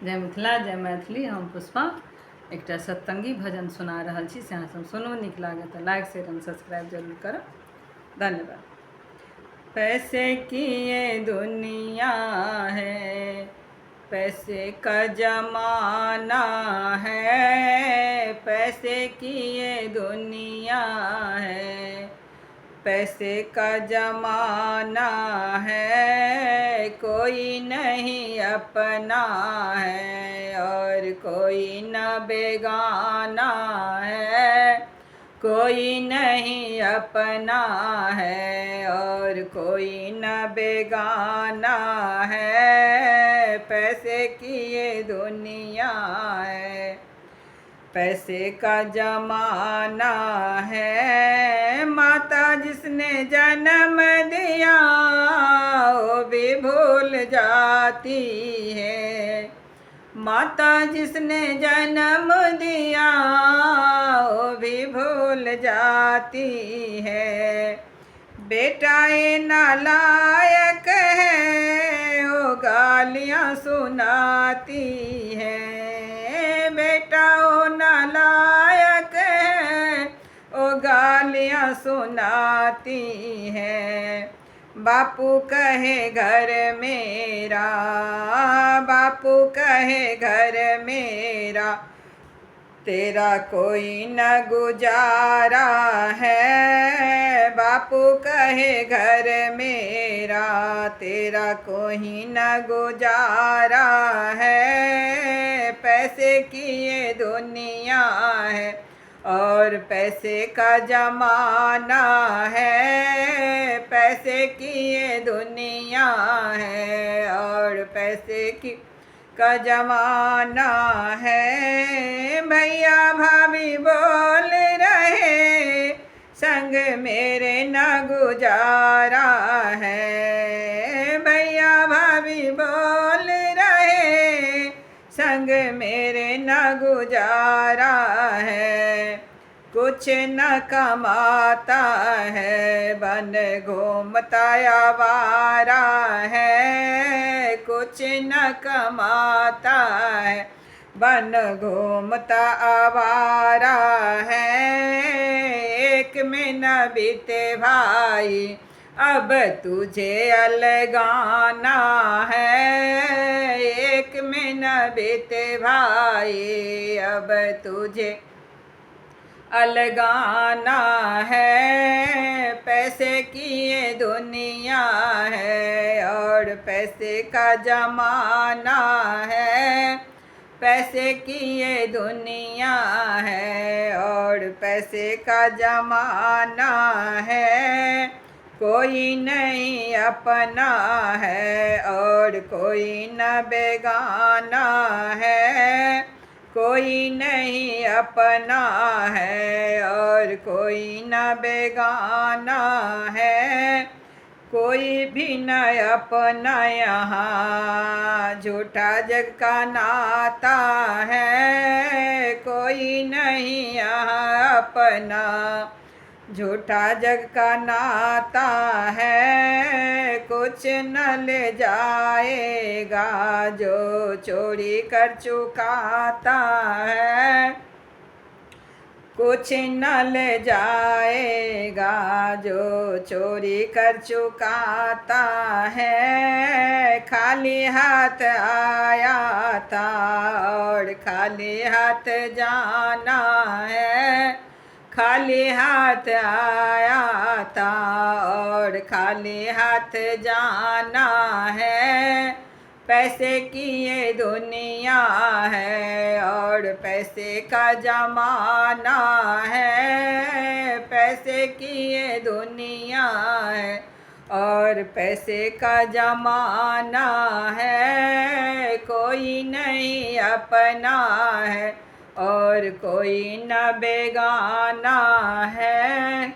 जय मिथिला जय मैथिली। हम पुष्पा एक सत्संगी भजन सुना रहल छी से अहाँ सब सुनू। नीक लागे तो लाइक शेयर एंड सब्सक्राइब जरूर करब। धन्यवाद। पैसे की ये दुनिया है, पैसे का जमाना है। पैसे की ये दुनिया है, पैसे का जमाना है। कोई नहीं अपना है और कोई न बेगाना है। कोई नहीं अपना है और कोई न बेगाना है। पैसे की ये दुनिया है, पैसे का जमाना है। माता जिसने जन्म दिया वो भी भूल जाती है। माता जिसने जन्म दिया वो भी भूल जाती है। बेटा ये नालायक है वो गालियाँ सुनाती है। बेटा वो नालायक है वो गालियाँ सुनाती है। बापू कहे घर मेरा, बापू कहे घर मेरा, तेरा कोई न गुजारा है। बापू कहे घर मेरा, तेरा कोई न गुजारा है। पैसे की ये दुनिया है और पैसे का जमाना है। पैसे की ये दुनिया है और पैसे की का जमाना है। भैया भाभी बोल रहे संग मेरे न गुजारा है। भैया भाभी बोल रहे संग मेरे न गुजारा है। कुछ न कमाता है बन घूमता आवारा है। कुछ न कमाता है बन घूमता आवारा है। एक में न बीते भाई अब तुझे अलगाना है। एक में न बीते भाई अब तुझे अलगाना है। पैसे की ये दुनिया है और पैसे का जमाना है। पैसे की ये दुनिया है और पैसे का जमाना है। कोई नहीं अपना है और कोई न बेगाना है। कोई नहीं अपना है और कोई न बेगाना है। कोई भी न अपना यहाँ झूठा जग का नाता है। कोई नहीं यहाँ अपना झूठा जग का नाता है। कुछ न ले जाएगा जो चोरी कर चुकाता है। कुछ न ले जाएगा जो चोरी कर चुकाता है। खाली हाथ आया था और खाली हाथ जाना है। खाली हाथ आया था और खाली हाथ जाना है। पैसे की ये दुनिया है और पैसे का जमाना है। पैसे की ये दुनिया है और पैसे का जमाना है। कोई नहीं अपना है और कोई न बेगाना है।